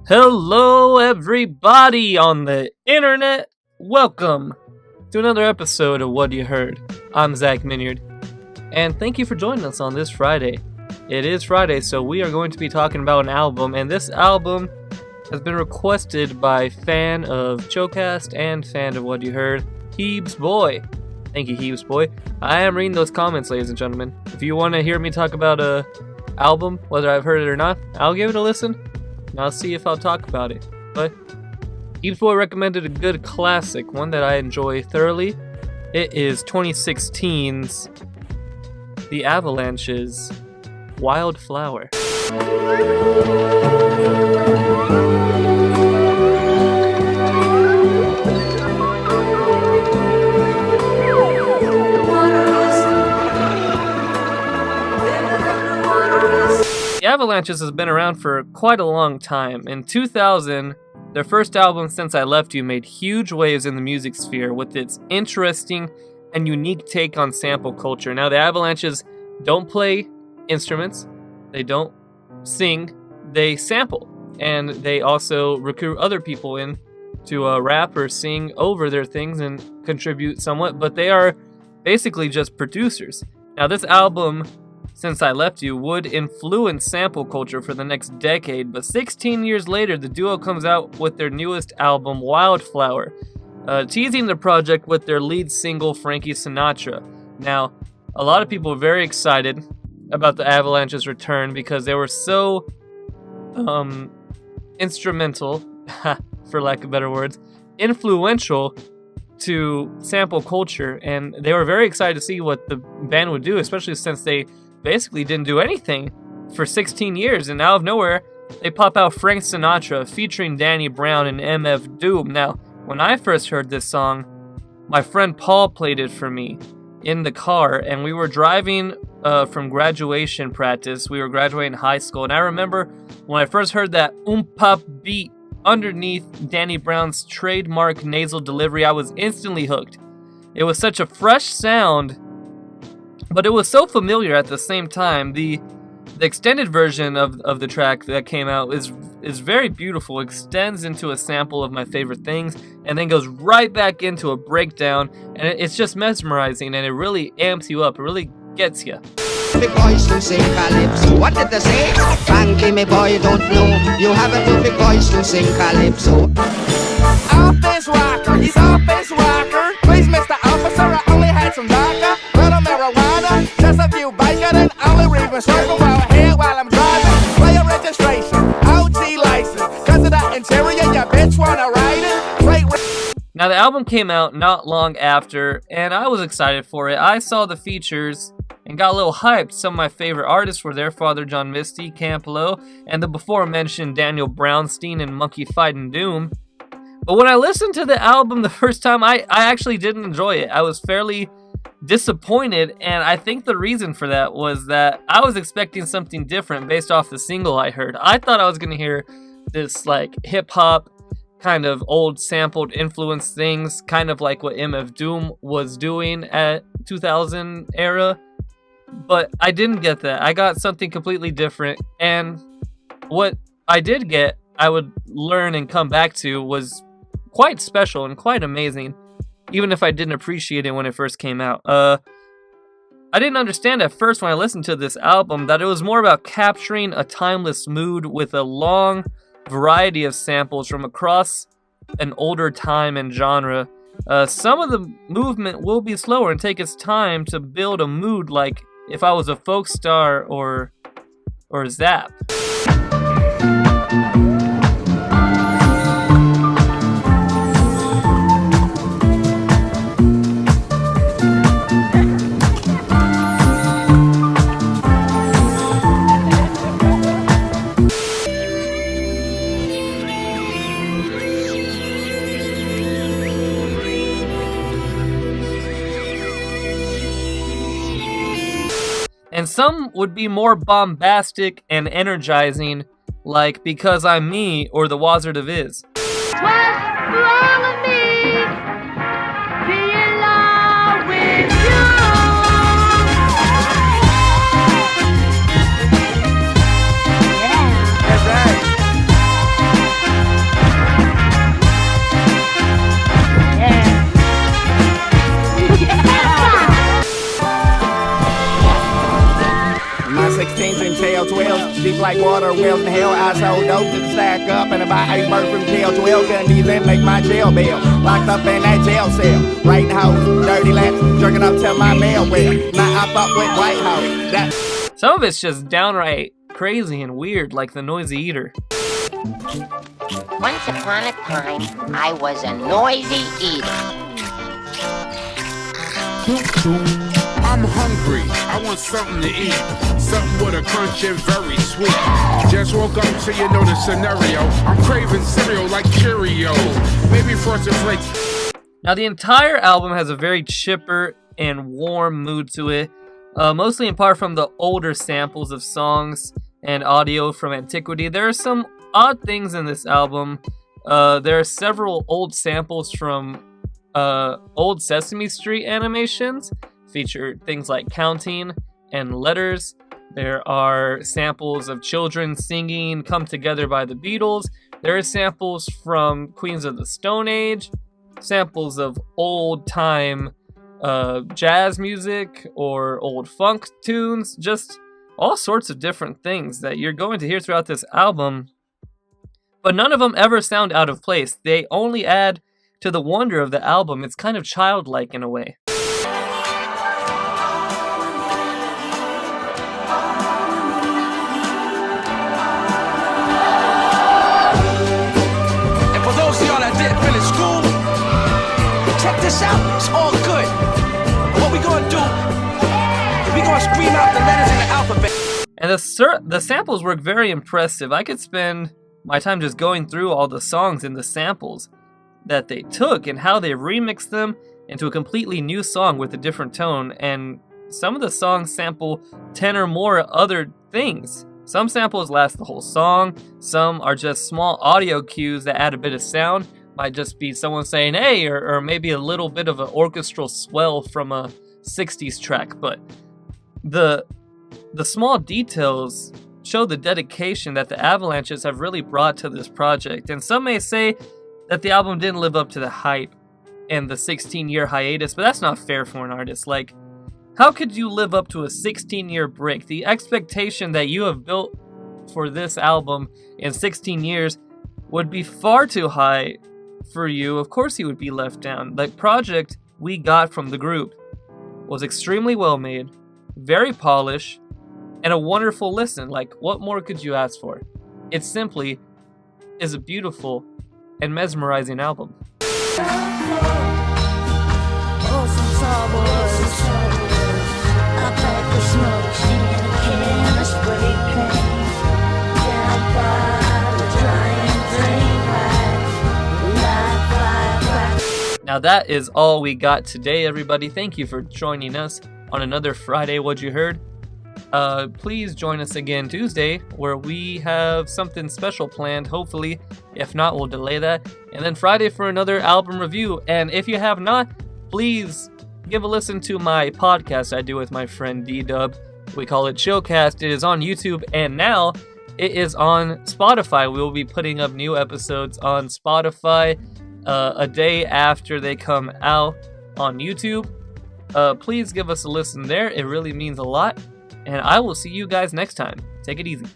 Hello, everybody on the internet. Welcome to another episode of What You Heard. I'm Zach Minyard, and thank you for joining us on this Friday. It is Friday, so we are going to be talking about an album, and this album has been requested by fan of Chocast and fan of What You Heard, Heebs Boy. Thank you, Heebs Boy. I am reading those comments, ladies and gentlemen. If you want to hear me talk about a album, whether I've heard it or not, I'll give it a listen. And I'll see if I'll talk about it. But Heebs Boy recommended a good classic, one that I enjoy thoroughly. It is 2016's The Avalanches' Wildflower. The Avalanches has been around for quite a long time. In 2000, their first album, Since I Left You, made huge waves in the music sphere with its interesting and unique take on sample culture. Now, the Avalanches don't play instruments, they don't sing, they sample. And they also recruit other people in to rap or sing over their things and contribute somewhat, but they are basically just producers. Now, this album, Since I Left You, would influence sample culture for the next decade, but 16 years later, the duo comes out with their newest album, Wildflower, teasing the project with their lead single, Frankie Sinatra. Now, a lot of people are very excited about the Avalanches' return because they were so instrumental, for lack of better words, influential to sample culture, and they were very excited to see what the band would do, especially since they basically didn't do anything for 16 years, and out of nowhere, they pop out Frank Sinatra featuring Danny Brown and MF Doom. Now, when I first heard this song, my friend Paul played it for me in the car, and we were driving from graduation practice. We were graduating high school, and I remember when I first heard that pop beat underneath Danny Brown's trademark nasal delivery, I was instantly hooked. It was such a fresh sound, but it was so familiar at the same time. The extended version of the track that came out is very beautiful, extends into a sample of my favorite things, and then goes right back into a breakdown, and it's just mesmerizing, and it really amps you up, it really gets you. The boys to sing calypso. What did they say? Frankly, my boy, don't know. You haven't the big boys to sing calypso. Office rocker, he's office rocker. Please, Mr. Officer, I only had some vodka, little marijuana, just a few bacon, and only reading circle while here while I'm driving. Player registration, OG license. Cause of that interior, your bitch wanna ride it. Great. Now, the album came out not long after, and I was excited for it. I saw the features and got a little hyped. Some of my favorite artists were there: Father John Misty, Camp Lo, and the before-mentioned Daniel Brownstein and Monkey Fightin' Doom. But when I listened to the album the first time, I actually didn't enjoy it. I was fairly disappointed, and I think the reason for that was that I was expecting something different based off the single I heard. I thought I was going to hear this, like, hip-hop, kind of old sampled influence things, kind of like what MF Doom was doing at 2000 era. But I didn't get that. I got something completely different, and what I did get, I would learn and come back to, was quite special and quite amazing, even if I didn't appreciate it when it first came out. I didn't understand at first when I listened to this album that it was more about capturing a timeless mood with a long variety of samples from across an older time and genre. Some of the movement will be slower and take its time to build a mood, like if I was a folk star or Zap. And some would be more bombastic and energizing, like Because I'm Me or The Wazard of Is. What's wrong with me? Be in love with you. Yeah. That's right. like water wells in hell. I sold dope to stack up and buy iceberg from jail. 12 gun these and make my jail bail. Locked up in that jail cell. Writing hoes, dirty laps, jerking up to my mail well. Now I fuck with White House. That Some of it's just downright crazy and weird, like the Noisy Eater. Once upon a time, I was a noisy eater. I'm hungry, I want something to eat. Something with a crunch and very sweet. Just woke up so you know the scenario. I'm craving cereal like Cheerios. Maybe Frosted Flakes. Now the entire album has a very chipper and warm mood to it, mostly in part from the older samples of songs and audio from antiquity. There are some odd things in this album. There are several old samples from old Sesame Street animations, feature things like counting and letters. There are samples of children singing Come Together by the Beatles. There are samples from Queens of the Stone Age, samples of old time jazz music or old funk tunes, just all sorts of different things that you're going to hear throughout this album. But none of them ever sound out of place. They only add to the wonder of the album. It's kind of childlike in a way. And for those of y'all that didn't finish school, check this out. It's all good. And what we gonna do is we gonna scream out the letters in the alphabet. And the samples work very impressive. I could spend my time just going through all the songs and the samples that they took and how they remixed them into a completely new song with a different tone. And some of the songs sample 10 or more other things. Some samples last the whole song. Some are just small audio cues that add a bit of sound. Might just be someone saying, hey, or maybe a little bit of an orchestral swell from a 60s track. But the small details show the dedication that the Avalanches have really brought to this project. And some may say that the album didn't live up to the hype and the 16-year hiatus, but that's not fair for an artist. Like, how could you live up to a 16-year break? The expectation that you have built for this album in 16 years would be far too high for you. Of course you would be left down. The project we got from the group was extremely well made, very polished, and a wonderful listen. Like, what more could you ask for? It simply is a beautiful and mesmerizing album. Now that is all we got today, everybody. Thank you for joining us on another Friday What You Heard. Please join us again Tuesday, where we have something special planned, hopefully. If not, we'll delay that. And then Friday for another album review. And if you have not, please give a listen to my podcast I do with my friend D-Dub. We call it Chillcast. It is on YouTube, and now it is on Spotify. We will be putting up new episodes on Spotify a day after they come out on YouTube. Please give us a listen there. It really means a lot. And I will see you guys next time. Take it easy.